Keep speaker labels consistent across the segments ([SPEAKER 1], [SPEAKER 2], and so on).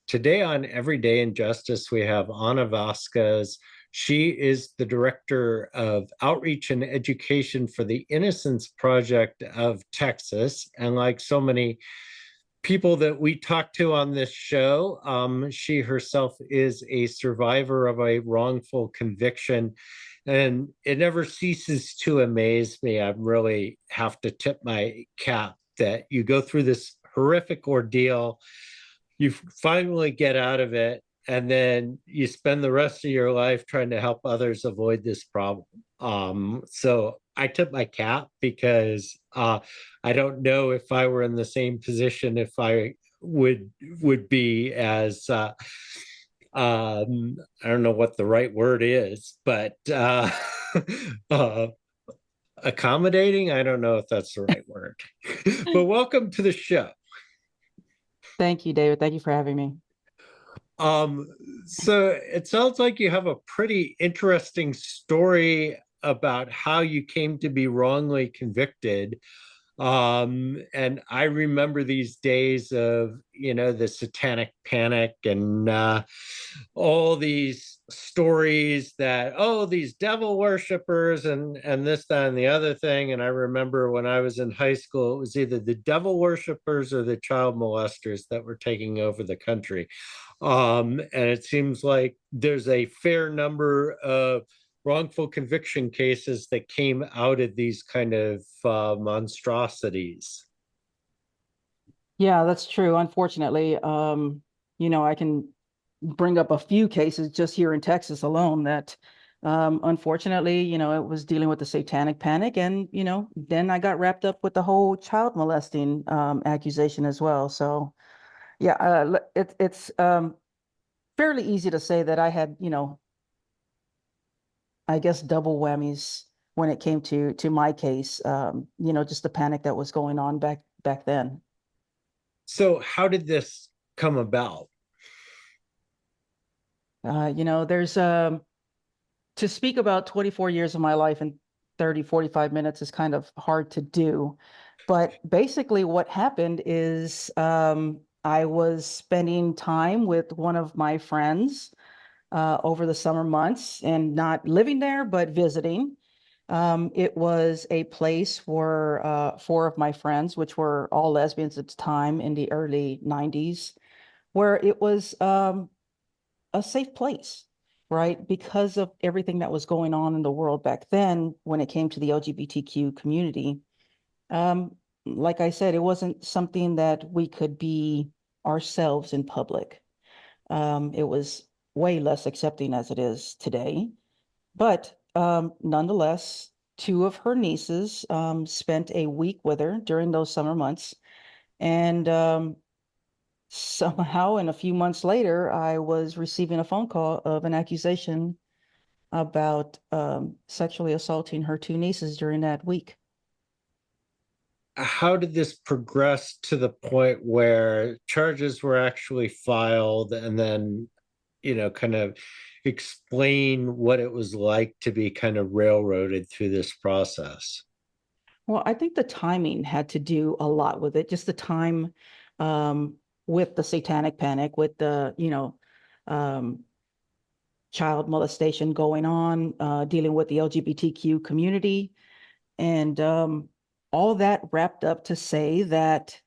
[SPEAKER 1] Today on Everyday Injustice, we have Anna Vasquez. She is the director of outreach and education for the Innocence Project of Texas. And like so many people that we talk to on this show, she herself is a survivor of a wrongful conviction. And it never ceases to amaze me. I really have to tip my cap that you go through this horrific ordeal, you finally get out of it, and then you spend the rest of your life trying to help others avoid this problem. So I tip my cap because I don't know if I were in the same position if I would be as I don't know what the right word is, but uh, accommodating. I don't know if that's the right word. But welcome to the show.
[SPEAKER 2] Thank you, David. Thank you for having me.
[SPEAKER 1] Um, so it sounds like you have a pretty interesting story about how you came to be wrongly convicted. And I remember these days of, the Satanic panic and all these stories that, oh, these devil worshippers and this, that, and the other thing. And I remember when I was in high school, it was either the devil worshippers or the child molesters that were taking over the country. And it seems like there's a fair number of wrongful conviction cases that came out of these kind of monstrosities.
[SPEAKER 2] Yeah, that's true. Unfortunately, I can bring up a few cases just here in Texas alone that, unfortunately, it was dealing with the satanic panic. And, then I got wrapped up with the whole child molesting accusation as well. So, yeah, it's fairly easy to say that I had, I guess double whammies when it came to my case, just the panic that was going on back then.
[SPEAKER 1] So how did this come about?
[SPEAKER 2] There's to speak about 24 years of my life in 30, 45 minutes is kind of hard to do. But basically what happened is I was spending time with one of my friends over the summer months and not living there, but visiting. It was a place for four of my friends, which were all lesbians at the time in the early 90s, where it was a safe place, right? Because of everything that was going on in the world back then when it came to the LGBTQ community. Um, like I said, it wasn't something that we could be ourselves in public. It was way less accepting as it is today. But nonetheless, two of her nieces spent a week with her during those summer months. And somehow, and a few months later, I was receiving a phone call of an accusation about sexually assaulting her two nieces during that week.
[SPEAKER 1] How did this progress to the point where charges were actually filed, and then, kind of explain what it was like to be kind of railroaded through this process?
[SPEAKER 2] Well, I think the timing had to do a lot with it, just the time um, with the satanic panic, with the, um, child molestation going on, dealing with the LGBTQ community, and all that wrapped up to say that,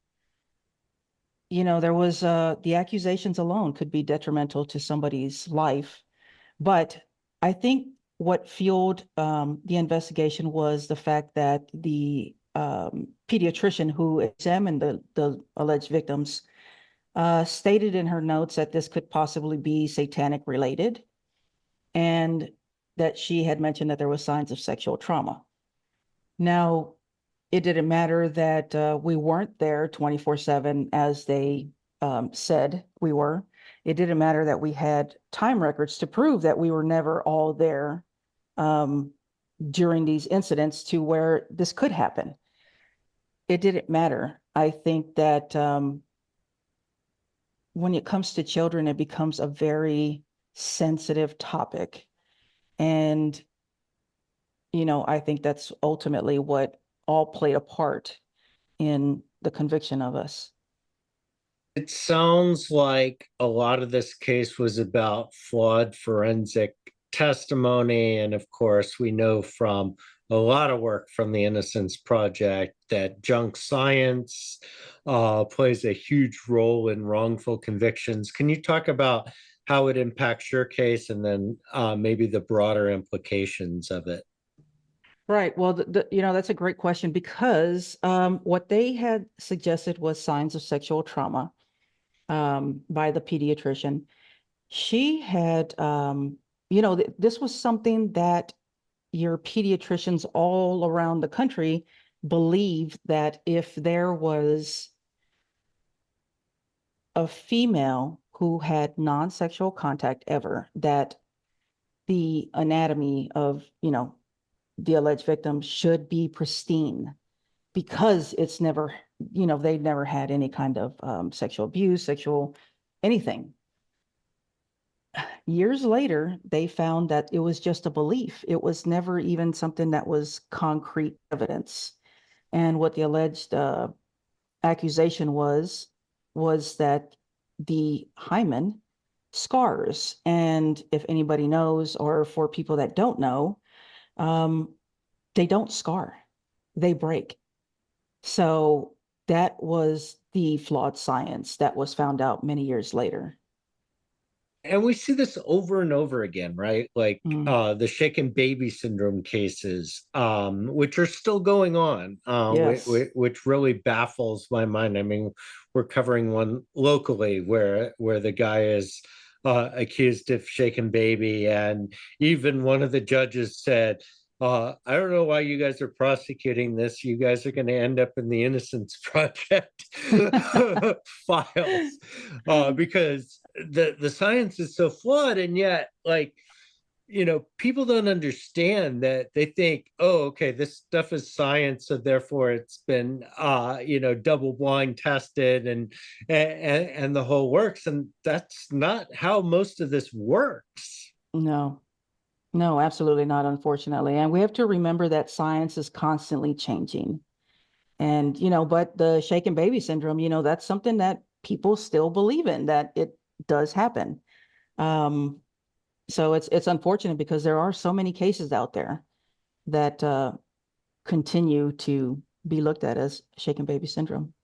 [SPEAKER 2] there was the accusations alone could be detrimental to somebody's life. But I think what fueled the investigation was the fact that the pediatrician who examined the alleged victims stated in her notes that this could possibly be satanic related, and that she had mentioned that there was signs of sexual trauma. Now, it didn't matter that we weren't there 24/7 as they said we were. It didn't matter that we had time records to prove that we were never all there um, during these incidents to where this could happen. It didn't matter. I think that when it comes to children, it becomes a very sensitive topic. And, I think that's ultimately what all played a part in the conviction of us.
[SPEAKER 1] It sounds like a lot of this case was about flawed forensic testimony. And of course, we know from a lot of work from the Innocence Project that junk science plays a huge role in wrongful convictions. Can you talk about how it impacts your case and then maybe the broader implications of it?
[SPEAKER 2] Right. Well, that's a great question because what they had suggested was signs of sexual trauma by the pediatrician. She had, this was something that your pediatricians all around the country believed that if there was a female who had non-sexual contact ever, that the anatomy of, the alleged victim should be pristine because it's never, they've never had any kind of sexual abuse, sexual anything. Years later, they found that it was just a belief. It was never even something that was concrete evidence. And what the alleged accusation was that the hymen scars. And if anybody knows, or for people that don't know, um, they don't scar, they break. So that was the flawed science that was found out many years later.
[SPEAKER 1] And we see this over and over again, right? Like
[SPEAKER 2] Mm,
[SPEAKER 1] the shaken baby syndrome cases, which are still going on,
[SPEAKER 2] yes.
[SPEAKER 1] which really baffles my mind. I mean, we're covering one locally where the guy is accused of shaken baby, and even one of the judges said, I don't know why you guys are prosecuting this. You guys are going to end up in the Innocence Project files because the science is so flawed, and yet, like, people don't understand that. They think, oh, okay, this stuff is science, so therefore it's been double blind tested and the whole works, and that's not how most of this works.
[SPEAKER 2] No, no, absolutely not, unfortunately. And we have to remember that science is constantly changing. And, but the shaken baby syndrome, that's something that people still believe in, that it does happen. Um, so it's unfortunate because there are so many cases out there that continue to be looked at as shaken baby syndrome.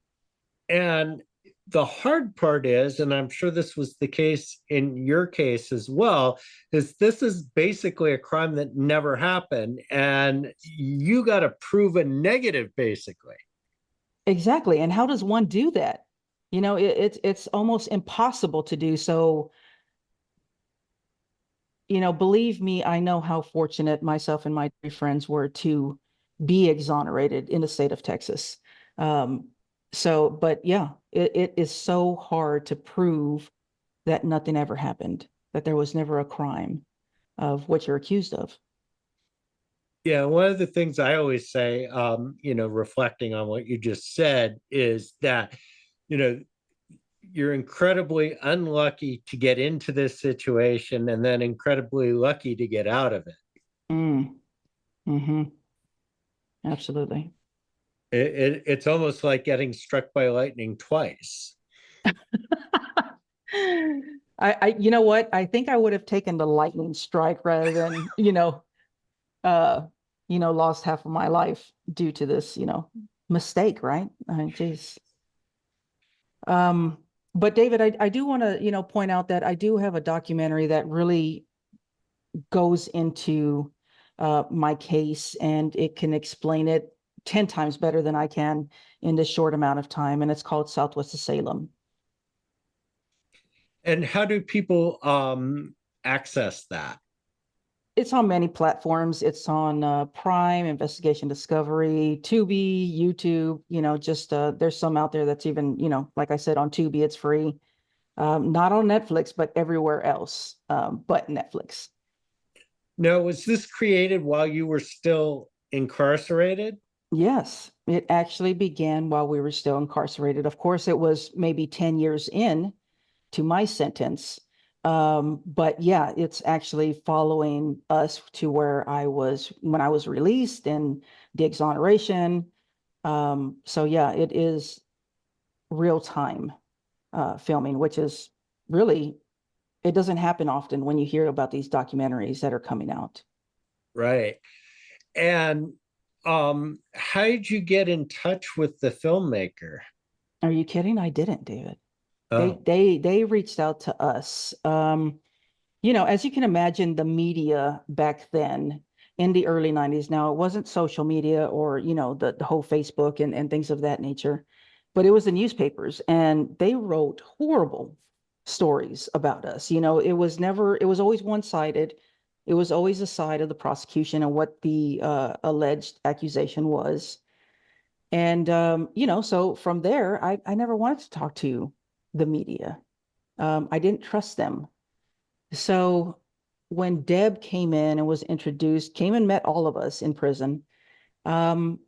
[SPEAKER 1] And the hard part is, and I'm sure this was the case in your case as well, is this is basically a crime that never happened, and you got to prove a negative, basically.
[SPEAKER 2] Exactly. And how does one do that? It's almost impossible to do. So, believe me, I know how fortunate myself and my three friends were to be exonerated in the state of Texas. Um, but yeah, it is so hard to prove that nothing ever happened, that there was never a crime of what you're accused of.
[SPEAKER 1] Yeah, one of the things I always say, reflecting on what you just said, is that, you know, you're incredibly unlucky to get into this situation and then incredibly lucky to get out of it.
[SPEAKER 2] Mm, hmm. Absolutely.
[SPEAKER 1] It's almost like getting struck by lightning twice.
[SPEAKER 2] You know what? I think I would have taken the lightning strike rather than, uh, lost half of my life due to this, mistake, right? I mean, geez. Um, but David, I do want to, point out that I do have a documentary that really goes into my case, and it can explain it 10 times better than I can in this short amount of time. And it's called Southwest of Salem.
[SPEAKER 1] And how do people access that?
[SPEAKER 2] It's on many platforms. It's on Prime, Investigation Discovery, Tubi, YouTube. Just there's some out there that's even, like I said, on Tubi, it's free. Not on Netflix, but everywhere else, but Netflix.
[SPEAKER 1] Now, was this created while you were still incarcerated?
[SPEAKER 2] Yes, it actually began while we were still incarcerated. Of course, it was maybe 10 years in to my sentence. But yeah, it's actually following us to where I was when I was released and the exoneration. So yeah, it is real time. filming, which is really, it doesn't happen often when you hear about these documentaries that are coming out.
[SPEAKER 1] Right. And how did you get in touch with the filmmaker?
[SPEAKER 2] Are you kidding? I didn't, David.
[SPEAKER 1] Oh,
[SPEAKER 2] They reached out to us. As you can imagine, the media back then in the early 90s, now it wasn't social media or, the whole Facebook and things of that nature, but it was the newspapers and they wrote horrible stories about us. It was always one-sided. It was always the side of the prosecution and what the alleged accusation was. And, so from there, I never wanted to talk to the media. I didn't trust them. So when Deb came in and was introduced, came and met all of us in prison, um,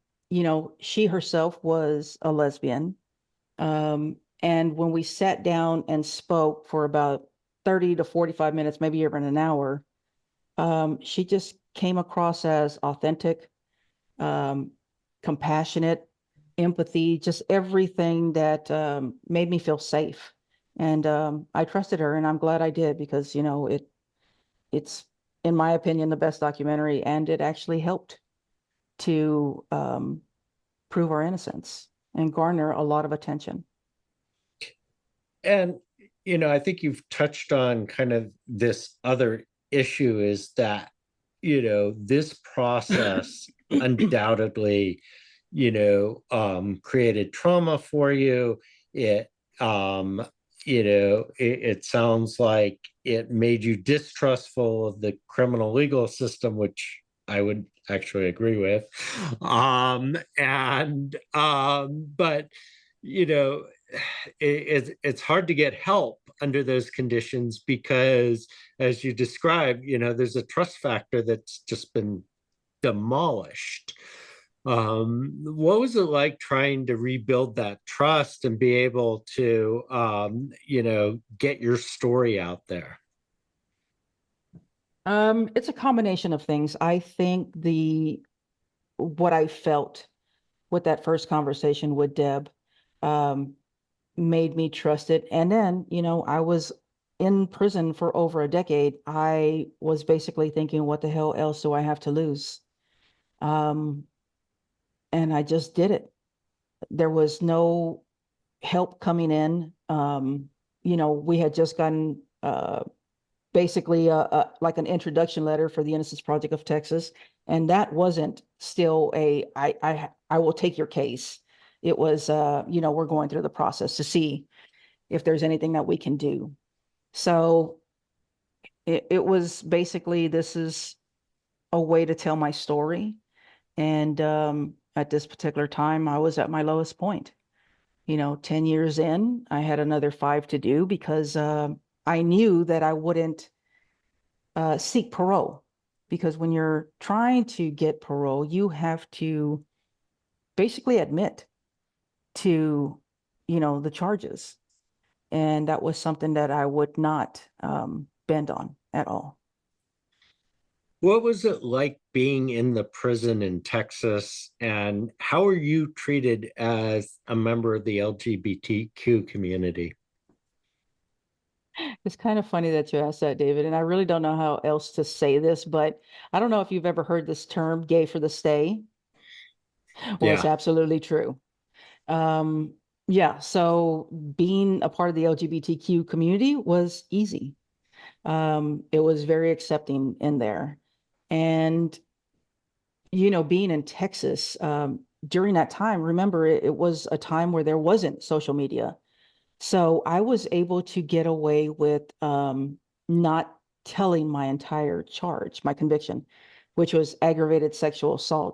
[SPEAKER 2] she herself was a lesbian. And when we sat down and spoke for about 30 to 45 minutes, maybe even an hour, she just came across as authentic, um, compassionate, empathy, just everything that made me feel safe. And I trusted her, and I'm glad I did because, it's, in my opinion, the best documentary, and it actually helped to prove our innocence and garner a lot of attention.
[SPEAKER 1] and I think you've touched on kind of this other issue is that, this process undoubtedly, created trauma for you. It, it sounds like it made you distrustful of the criminal legal system, which I would actually agree with. But you know, it's hard to get help under those conditions because, as you described, there's a trust factor that's just been demolished. What was it like trying to rebuild that trust and be able to, get your story out there?
[SPEAKER 2] It's a combination of things. I think the what I felt with that first conversation with Deb um, made me trust it. And then, I was in prison for over a decade. I was basically thinking, what the hell else do I have to lose? Um, and I just did it. There was no help coming in. We had just gotten basically like an introduction letter for the Innocence Project of Texas, and that wasn't still I will take your case. It was we're going through the process to see if there's anything that we can do. So it was basically, this is a way to tell my story. And at this particular time, I was at my lowest point. 10 years in, I had another 5 to do because I knew that I wouldn't seek parole. Because when you're trying to get parole, you have to basically admit to, the charges. And that was something that I would not bend on at all.
[SPEAKER 1] What was it like being in the prison in Texas, and how are you treated as a member of the LGBTQ community?
[SPEAKER 2] It's kind of funny that you asked that, David, and I really don't know how else to say this, but I don't know if you've ever heard this term, gay for the stay. Well, it's
[SPEAKER 1] Yeah.
[SPEAKER 2] absolutely true. Um, yeah, so being a part of the LGBTQ community was easy. It was very accepting in there. And, being in Texas, during that time, remember, it was a time where there wasn't social media. So I was able to get away with not telling my entire charge, my conviction, which was aggravated sexual assault.